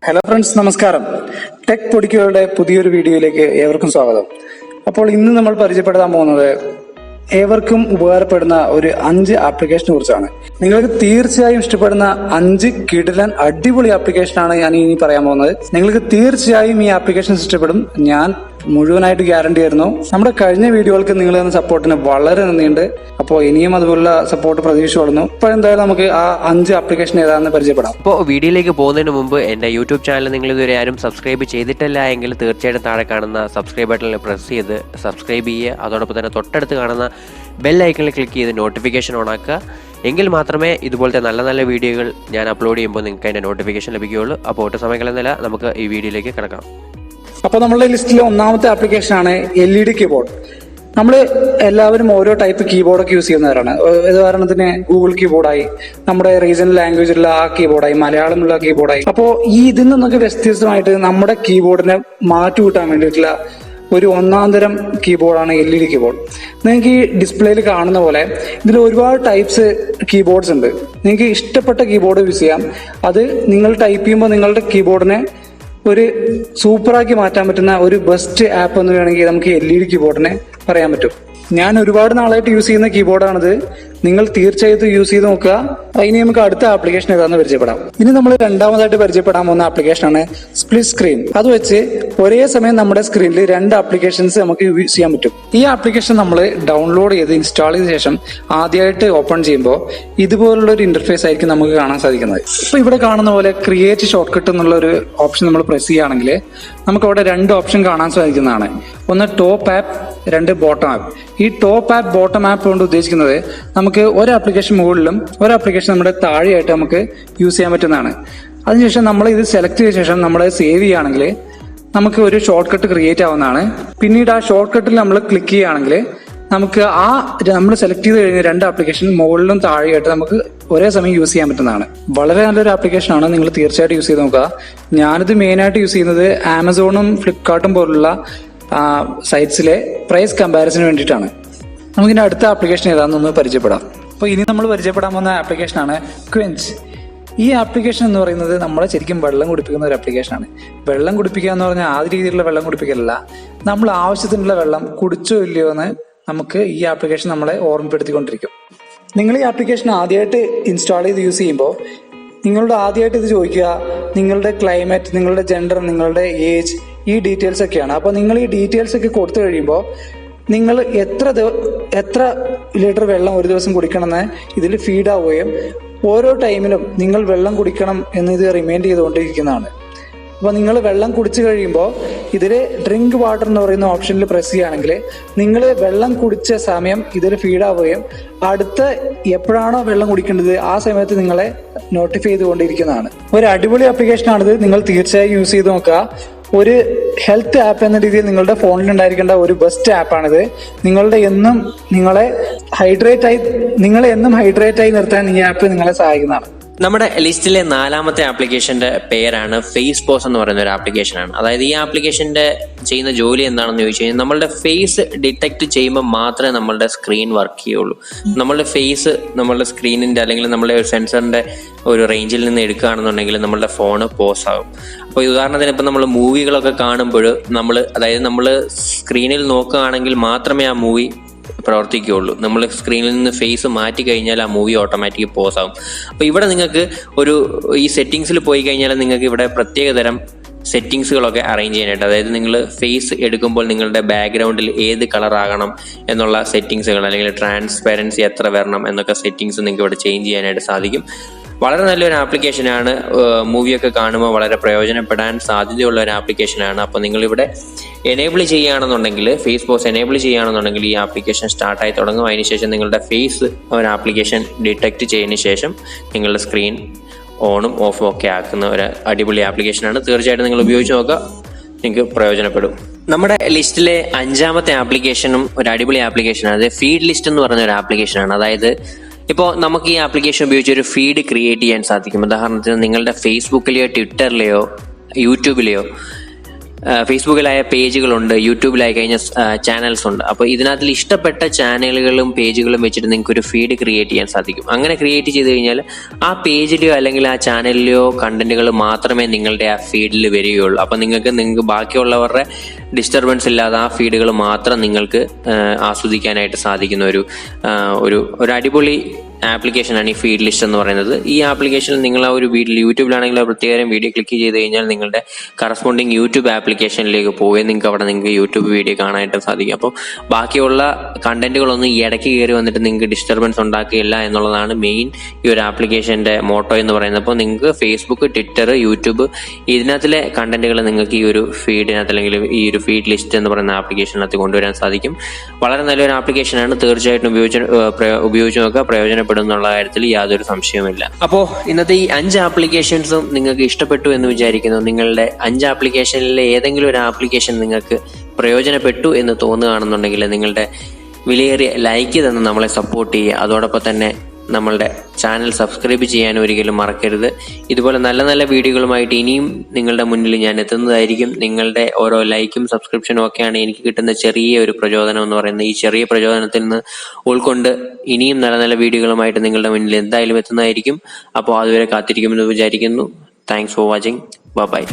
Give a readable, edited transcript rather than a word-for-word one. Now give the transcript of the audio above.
Hello friends, നമസ്കാരം. Tech പൊടിക്കകളുടെ പുതിയൊരു വീഡിയോയിലേക്ക് ഏവർക്കും സ്വാഗതം. അപ്പോൾ ഇന്ന് നമ്മൾ പരിചയപ്പെടുത്താൻ പോകുന്നത് ഏവർക്കും ഉപകാരപ്പെടുന്ന ഒരു 5 ആപ്ലിക്കേഷനെ കുറിച്ചാണ്. നിങ്ങൾക്ക് തീർച്ചയായും ഇഷ്ടപ്പെടുന്ന 5 കിടിലൻ അടിപൊളി ആപ്ലിക്കേഷനാണ് ഞാൻ ഇനി പറയാൻ പോകുന്നത്. നിങ്ങൾക്ക് തീർച്ചയായും ഈ ആപ്ലിക്കേഷൻസ് ഇഷ്ടപ്പെടും. ഞാൻ മുഴുവനായിട്ട് ഗ്യാരണ്ടി ആയിരുന്നു. നമ്മുടെ കഴിഞ്ഞ വീഡിയോകൾക്ക് നിങ്ങൾ തന്ന സപ്പോർട്ടിന് വളരെ നന്ദിയുണ്ട്. അപ്പോൾ ഇനിയും അതുപോലുള്ള സപ്പോർട്ട് പ്രതീക്ഷിച്ചു. ഇപ്പോൾ എന്തായാലും നമുക്ക് ആ 5 ആപ്ലിക്കേഷൻ ഏതാണെന്ന് പരിചയപ്പെടാം. അപ്പോൾ വീഡിയോയിലേക്ക് പോകുന്നതിന് മുമ്പ് എൻ്റെ യൂട്യൂബ് ചാനൽ നിങ്ങൾ ഇതുവരെ ആരും സബ്സ്ക്രൈബ് ചെയ്തിട്ടില്ല എങ്കിൽ തീർച്ചയായിട്ടും താഴെ കാണുന്ന സബ്സ്ക്രൈബ് ബട്ടണിൽ പ്രസ് ചെയ്ത് സബ്സ്ക്രൈബ് ചെയ്യുക. അതോടൊപ്പം തന്നെ തൊട്ടടുത്ത് കാണുന്ന ബെൽ ഐക്കണിൽ ക്ലിക്ക് ചെയ്ത് നോട്ടിഫിക്കേഷൻ ഓൺ ആക്കുക. എങ്കിൽ മാത്രമേ ഇതുപോലത്തെ നല്ല നല്ല വീഡിയോകൾ ഞാൻ അപ്ലോഡ് ചെയ്യുമ്പോൾ നിങ്ങൾക്ക് അതിൻ്റെ നോട്ടിഫിക്കേഷൻ ലഭിക്കുകയുള്ളൂ. അപ്പോൾ ഒട്ടും സമയം കളയുന്നില്ല, നമുക്ക് ഈ വീഡിയോയിലേക്ക് കിടക്കാം. അപ്പോൾ നമ്മളുടെ ലിസ്റ്റിലെ ഒന്നാമത്തെ ആപ്ലിക്കേഷനാണ് LED കീബോർഡ്. നമ്മൾ എല്ലാവരും ഓരോ ടൈപ്പ് കീബോർഡൊക്കെ യൂസ് ചെയ്യുന്നവരാണ്. ഉദാഹരണത്തിന് ഗൂഗിൾ കീബോർഡായി, നമ്മുടെ റീജിയണൽ ലാംഗ്വേജിലുള്ള ആ കീബോർഡായി, മലയാളമുള്ള കീബോർഡായി. അപ്പോൾ ഇതിൽ നിന്നൊക്കെ വ്യത്യസ്തമായിട്ട് നമ്മുടെ കീബോർഡിനെ മാറ്റി കൂട്ടാൻ വേണ്ടിയിട്ടുള്ള ഒരു ഒന്നാന്തരം കീബോർഡാണ് LED കീബോർഡ്. നിങ്ങൾക്ക് ഈ ഡിസ്പ്ലേയിൽ കാണുന്ന പോലെ ഇതിൽ ഒരുപാട് ടൈപ്സ് കീബോർഡ്സ് ഉണ്ട്. നിങ്ങൾക്ക് ഇഷ്ടപ്പെട്ട കീബോർഡ് യൂസ് ചെയ്യാം. അത് നിങ്ങൾ ടൈപ്പ് ചെയ്യുമ്പോൾ നിങ്ങളുടെ കീബോർഡിനെ ഒരു സൂപ്പറാക്കി മാറ്റാൻ പറ്റുന്ന ഒരു ബെസ്റ്റ് ആപ്പ് എന്ന് വേണമെങ്കിൽ നമുക്ക് LED കീബോർഡിനെ പറയാൻ പറ്റും. ഞാൻ ഒരുപാട് നാളായിട്ട് യൂസ് ചെയ്യുന്ന കീബോർഡാണിത്. നിങ്ങൾ തീർച്ചയായിട്ടും യൂസ് ചെയ്ത് നോക്കുക. ഇനി നമുക്ക് അടുത്ത ആപ്ലിക്കേഷൻ ഏതാണെന്ന് പരിചയപ്പെടാം. ഇനി നമ്മൾ രണ്ടാമതായിട്ട് പരിചയപ്പെടാൻ പോകുന്ന ആപ്ലിക്കേഷനാണ് സ്പ്ലിറ്റ് സ്ക്രീൻ. അത് വെച്ച് ഒരേ സമയം നമ്മുടെ സ്ക്രീനിൽ 2 ആപ്ലിക്കേഷൻസ് നമുക്ക് യൂസ് ചെയ്യാൻ പറ്റും. ഈ ആപ്ലിക്കേഷൻ നമ്മൾ ഡൗൺലോഡ് ചെയ്ത് ഇൻസ്റ്റാൾ ചെയ്ത ശേഷം ആദ്യമായിട്ട് ഓപ്പൺ ചെയ്യുമ്പോൾ ഇതുപോലുള്ള ഒരു ഇന്റർഫേസ് ആയിരിക്കും നമുക്ക് കാണാൻ സാധിക്കുന്നത്. ഇപ്പൊ ഇവിടെ കാണുന്ന പോലെ ക്രിയേറ്റ് ഷോർട്ട് കട്ട് എന്നുള്ള ഒരു ഓപ്ഷൻ നമ്മൾ പ്രസ് ചെയ്യുകയാണെങ്കിൽ നമുക്ക് അവിടെ 2 ഓപ്ഷൻ കാണാൻ സാധിക്കുന്നതാണ്. ഒന്ന് ടോപ്പ് ആപ്പ്, 2 ബോട്ടം ആപ്പ്. ഈ ടോപ്പ് ആപ്പ് ബോട്ടം ആപ്പ് കൊണ്ട് ഉദ്ദേശിക്കുന്നത് നമുക്ക് ഒരു ആപ്ലിക്കേഷൻ മുകളിലും ഒരു ആപ്ലിക്കേഷൻ നമ്മുടെ താഴെയായിട്ട് നമുക്ക് യൂസ് ചെയ്യാൻ പറ്റുന്നതാണ്. അതിനുശേഷം നമ്മൾ ഇത് സെലക്ട് ചെയ്ത ശേഷം നമ്മൾ സേവ് ചെയ്യുകയാണെങ്കിൽ നമുക്ക് ഒരു ഷോർട്ട് കട്ട് ക്രിയേറ്റ് ആവുന്നതാണ്. പിന്നീട് ആ ഷോർട്ട് കട്ടിൽ നമ്മൾ ക്ലിക്ക് ചെയ്യുകയാണെങ്കിൽ നമുക്ക് നമ്മൾ സെലക്ട് ചെയ്ത് കഴിഞ്ഞ 2 ആപ്ലിക്കേഷൻ മുകളിലും താഴെയായിട്ട് നമുക്ക് ഒരേ സമയം യൂസ് ചെയ്യാൻ പറ്റുന്നതാണ്. വളരെ നല്ലൊരു ആപ്ലിക്കേഷനാണ്. നിങ്ങൾ തീർച്ചയായിട്ടും യൂസ് ചെയ്ത് നോക്കുക. ഞാനിത് മെയിനായിട്ട് യൂസ് ചെയ്യുന്നത് ആമസോണും ഫ്ലിപ്കാർട്ടും പോലുള്ള സൈറ്റ്സിലെ പ്രൈസ് കമ്പാരിസന് വേണ്ടിയിട്ടാണ്. നമുക്കിനി അടുത്ത ആപ്ലിക്കേഷൻ ഏതാണെന്നൊന്ന് പരിചയപ്പെടാം. അപ്പോൾ ഇനി നമ്മൾ പരിചയപ്പെടാൻ പോകുന്ന ആപ്ലിക്കേഷനാണ് ക്വെഞ്ച്. ഈ ആപ്ലിക്കേഷൻ എന്ന് പറയുന്നത് നമ്മളെ ശരിക്കും വെള്ളം കുടിപ്പിക്കുന്ന ഒരു ആപ്ലിക്കേഷനാണ്. വെള്ളം കുടിപ്പിക്കുക എന്ന് പറഞ്ഞാൽ ആദ്യ രീതിയിലുള്ള വെള്ളം കുടിപ്പിക്കലല്ല, നമ്മൾ ആവശ്യത്തിനുള്ള വെള്ളം കുടിച്ചോ ഇല്ലയോ എന്ന് നമുക്ക് ഈ ആപ്ലിക്കേഷൻ നമ്മളെ ഓർമ്മപ്പെടുത്തിക്കൊണ്ടിരിക്കും. നിങ്ങൾ ഈ ആപ്ലിക്കേഷൻ ആദ്യമായിട്ട് ഇൻസ്റ്റാൾ ചെയ്ത് യൂസ് ചെയ്യുമ്പോൾ നിങ്ങളുടെ ആദ്യമായിട്ട് ഇത് ചോദിക്കുക നിങ്ങളുടെ ക്ലൈമറ്റ്, നിങ്ങളുടെ ജെൻഡർ, നിങ്ങളുടെ ഏജ്, ഈ ഡീറ്റെയിൽസ് ഒക്കെയാണ്. അപ്പോൾ നിങ്ങൾ ഈ ഡീറ്റെയിൽസ് ഒക്കെ കൊടുത്തു കഴിയുമ്പോൾ നിങ്ങൾ എത്ര ലിറ്റർ വെള്ളം ഒരു ദിവസം കുടിക്കണമെന്ന് ഇതിൽ ഫീഡ് ആവുകയും ഓരോ ടൈമിലും നിങ്ങൾ വെള്ളം കുടിക്കണം എന്ന് ഇത് റിമൈൻഡ് ചെയ്തുകൊണ്ടിരിക്കുന്നതാണ്. അപ്പോൾ നിങ്ങൾ വെള്ളം കുടിച്ചു കഴിയുമ്പോൾ ഇതിൽ ഡ്രിങ്ക് വാട്ടർ എന്ന് പറയുന്ന ഓപ്ഷനിൽ പ്രസ് ചെയ്യുകയാണെങ്കിൽ നിങ്ങൾ വെള്ളം കുടിച്ച സമയം ഇതിൽ ഫീഡ് ആവുകയും അടുത്ത എപ്പോഴാണോ വെള്ളം കുടിക്കേണ്ടത് ആ സമയത്ത് നിങ്ങളെ നോട്ടിഫൈ ചെയ്തുകൊണ്ടിരിക്കുന്നതാണ്. ഒരു അടിപൊളി ആപ്ലിക്കേഷനാണിത്. നിങ്ങൾ തീർച്ചയായും യൂസ് ചെയ്ത് നോക്കുക. ഒരു ഹെൽത്ത് ആപ്പ് എന്ന രീതിയിൽ നിങ്ങളുടെ ഫോണിൽ ഉണ്ടായിരിക്കേണ്ട ഒരു ബെസ്റ്റ് ആപ്പാണിത്. നിങ്ങളെ എന്നും ഹൈഡ്രേറ്റ് ആയി നിർത്താൻ ഈ ആപ്പ് നിങ്ങളെ സഹായിക്കുന്നതാണ്. നമ്മുടെ ലിസ്റ്റിലെ 4ാമത്തെ ആപ്ലിക്കേഷന്റെ പേരാണ് ഫേസ് പോസ് എന്ന് പറയുന്ന ഒരു ആപ്ലിക്കേഷനാണ്. അതായത് ഈ ആപ്ലിക്കേഷന്റെ ചെയ്യുന്ന ജോലി എന്താണെന്ന് ചോദിച്ചു കഴിഞ്ഞാൽ നമ്മളുടെ ഫേസ് ഡിറ്റക്ട് ചെയ്യുമ്പോൾ മാത്രമേ നമ്മളുടെ സ്ക്രീൻ വർക്ക് ചെയ്യുള്ളൂ. നമ്മളുടെ ഫേസ് നമ്മളുടെ സ്ക്രീനിന്റെ അല്ലെങ്കിൽ നമ്മളുടെ സെൻസറിന്റെ ഒരു റേഞ്ചിൽ നിന്ന് എടുക്കുകയാണെന്നുണ്ടെങ്കിൽ നമ്മളുടെ ഫോണ് പോസ് ആകും. അപ്പോൾ ഉദാഹരണത്തിന് ഇപ്പം നമ്മൾ മൂവികളൊക്കെ കാണുമ്പോൾ നമ്മൾ സ്ക്രീനിൽ നോക്കുകയാണെങ്കിൽ മാത്രമേ ആ മൂവി പ്രവർത്തിക്കുകയുള്ളൂ. നമ്മൾ സ്ക്രീനിൽ നിന്ന് ഫേസ് മാറ്റി കഴിഞ്ഞാൽ ആ മൂവി ഓട്ടോമാറ്റിക് പോസ് ആകും. അപ്പോൾ ഇവിടെ നിങ്ങൾക്ക് ഈ സെറ്റിങ്സിൽ പോയി കഴിഞ്ഞാൽ നിങ്ങൾക്ക് ഇവിടെ പ്രത്യേകതരം സെറ്റിങ്സുകളൊക്കെ അറേഞ്ച് ചെയ്യാനായിട്ട്, അതായത് നിങ്ങൾ ഫേസ് എടുക്കുമ്പോൾ നിങ്ങളുടെ ബാക്ക്ഗ്രൗണ്ടിൽ ഏത് കളർ ആകണം എന്നുള്ള സെറ്റിങ്സുകൾ, അല്ലെങ്കിൽ ട്രാൻസ്പെറൻസി എത്ര വരണം എന്നൊക്കെ സെറ്റിങ്സ് നിങ്ങൾക്ക് ഇവിടെ ചേഞ്ച് ചെയ്യാനായിട്ട് സാധിക്കും. വളരെ നല്ലൊരു ആപ്ലിക്കേഷനാണ്. മൂവിയൊക്കെ കാണുമ്പോൾ വളരെ പ്രയോജനപ്പെടാൻ സാധ്യതയുള്ള ഒരു ആപ്ലിക്കേഷനാണ്. അപ്പോൾ നിങ്ങളിവിടെ എനേബിൾ ചെയ്യുകയാണെന്നുണ്ടെങ്കിൽ, ഫേസ് പോസ് എനേബിൾ ചെയ്യുകയാണെന്നുണ്ടെങ്കിൽ ഈ ആപ്ലിക്കേഷൻ സ്റ്റാർട്ടായി തുടങ്ങും. അതിനുശേഷം നിങ്ങളുടെ ഫേസ് ഒരു ആപ്ലിക്കേഷൻ ഡിറ്റക്ട് ചെയ്തതിന് ശേഷം നിങ്ങളുടെ സ്ക്രീൻ ഓണും ഓഫും ഒക്കെ ആക്കുന്ന ഒരു അടിപൊളി ആപ്ലിക്കേഷനാണ്. തീർച്ചയായിട്ടും നിങ്ങൾ ഉപയോഗിച്ച് നോക്കുക, നിങ്ങൾക്ക് പ്രയോജനപ്പെടും. നമ്മുടെ ലിസ്റ്റിലെ 5ാമത്തെ ആപ്ലിക്കേഷനും ഒരു അടിപൊളി ആപ്ലിക്കേഷനാണ്. അത് ഫീഡ് ലിസ്റ്റ് എന്ന് പറഞ്ഞ ഒരു ആപ്ലിക്കേഷനാണ്. അതായത് ഇപ്പോൾ നമുക്ക് ഈ ആപ്ലിക്കേഷൻ ഉപയോഗിച്ച് ഒരു ഫീഡ് ക്രിയേറ്റ് ചെയ്യാൻ സാധിക്കും. ഉദാഹരണത്തിന് നിങ്ങളുടെ ഫേസ്ബുക്കിലെയോ ട്വിറ്ററിലെയോ യൂട്യൂബിലെയോ ഫേസ്ബുക്കിലായ പേജുകളുണ്ട്, യൂട്യൂബിലായി കഴിഞ്ഞ ചാനൽസ് ഉണ്ട്. അപ്പോൾ ഇതിനകത്തിൽ ഇഷ്ടപ്പെട്ട ചാനലുകളും പേജുകളും വെച്ചിട്ട് നിങ്ങൾക്ക് ഒരു ഫീഡ് ക്രിയേറ്റ് ചെയ്യാൻ സാധിക്കും. അങ്ങനെ ക്രിയേറ്റ് ചെയ്ത് കഴിഞ്ഞാൽ ആ പേജിലെയോ അല്ലെങ്കിൽ ആ ചാനലിലെയോ കണ്ടന്റുകൾ മാത്രമേ നിങ്ങളുടെ ആ ഫീഡിൽ വരികയുള്ളൂ. അപ്പോൾ നിങ്ങൾക്ക് ബാക്കിയുള്ളവരുടെ ഡിസ്റ്റർബൻസ് ഇല്ലാതെ ആ ഫീഡുകൾ മാത്രം നിങ്ങൾക്ക് ആസ്വദിക്കാനായിട്ട് സാധിക്കുന്ന ഒരു അടിപൊളി ആപ്ലിക്കേഷനാണ് ഈ ഫീഡ് ലിസ്റ്റ് എന്ന് പറയുന്നത്. ഈ ആപ്ലിക്കേഷനിൽ നിങ്ങൾ ആ ഒരു യൂട്യൂബിലാണെങ്കിൽ പ്രത്യേകം വീഡിയോ ക്ലിക്ക് ചെയ്ത് കഴിഞ്ഞാൽ നിങ്ങളുടെ കറസ്പോണ്ടിങ് യൂട്യൂബ് ആപ്ലിക്കേഷനിലേക്ക് പോയി നിങ്ങൾക്ക് യൂട്യൂബ് വീഡിയോ കാണാനായിട്ട് സാധിക്കും. അപ്പോൾ ബാക്കിയുള്ള കണ്ടന്റുകളൊന്നും ഈ ഇടയ്ക്ക് കയറി വന്നിട്ട് നിങ്ങൾക്ക് ഡിസ്റ്റർബൻസ് ഉണ്ടാക്കുകയില്ല എന്നുള്ളതാണ് മെയിൻ ഈ ഒരു ആപ്ലിക്കേഷന്റെ മോട്ടോ എന്ന് പറയുന്നത്. അപ്പോൾ നിങ്ങൾക്ക് ഫേസ്ബുക്ക്, ട്വിറ്റർ, യൂട്യൂബ് ഇതിനകത്തിലെ കണ്ടന്റുകൾ നിങ്ങൾക്ക് ഈ ഒരു ഫീഡിനകത്ത് അല്ലെങ്കിൽ ഈ ഒരു ഫീഡ് ലിസ്റ്റ് എന്ന് പറയുന്ന ആപ്ലിക്കേഷനകത്ത് കൊണ്ടുവരാൻ സാധിക്കും. വളരെ നല്ലൊരു ആപ്ലിക്കേഷനാണ്, തീർച്ചയായിട്ടും ഉപയോഗിച്ച് നോക്കുക, പ്രയോജനപ്പെടുന്നുള്ള കാര്യത്തിൽ യാതൊരു സംശയവുമില്ല. അപ്പോൾ ഇന്നത്തെ ഈ 5 ആപ്ലിക്കേഷൻസും നിങ്ങൾക്ക് ഇഷ്ടപ്പെട്ടു എന്ന് വിചാരിക്കുന്നു. നിങ്ങളുടെ 5 ആപ്ലിക്കേഷനിലെ ഏതെങ്കിലും ഒരു ആപ്ലിക്കേഷൻ നിങ്ങൾക്ക് പ്രയോജനപ്പെട്ടു എന്ന് തോന്നുകയാണെന്നുണ്ടെങ്കിൽ നിങ്ങളുടെ വിലയേറിയ ലൈക്ക് തന്ന് നമ്മളെ സപ്പോർട്ട് ചെയ്യുക. അതോടൊപ്പം തന്നെ നമ്മളുടെ ചാനൽ സബ്സ്ക്രൈബ് ചെയ്യാൻ ഒരിക്കലും മറക്കരുത്. ഇതുപോലെ നല്ല നല്ല വീഡിയോകളുമായിട്ട് ഇനിയും നിങ്ങളുടെ മുന്നിൽ ഞാൻ എത്തുന്നതായിരിക്കും. നിങ്ങളുടെ ഓരോ ലൈക്കും സബ്സ്ക്രിപ്ഷനും ഒക്കെയാണ് എനിക്ക് കിട്ടുന്ന ചെറിയ ഒരു പ്രചോദനം എന്ന് പറയുന്നത്. ഈ ചെറിയ പ്രചോദനത്തിൽ നിന്ന് ഉൾക്കൊണ്ട് ഇനിയും നല്ല നല്ല വീഡിയോകളുമായിട്ട് നിങ്ങളുടെ മുന്നിൽ എന്തായാലും എത്തുന്നതായിരിക്കും. അപ്പോൾ അതുവരെ കാത്തിരിക്കുമെന്ന് വിചാരിക്കുന്നു. Thanks for watching. ബൈ.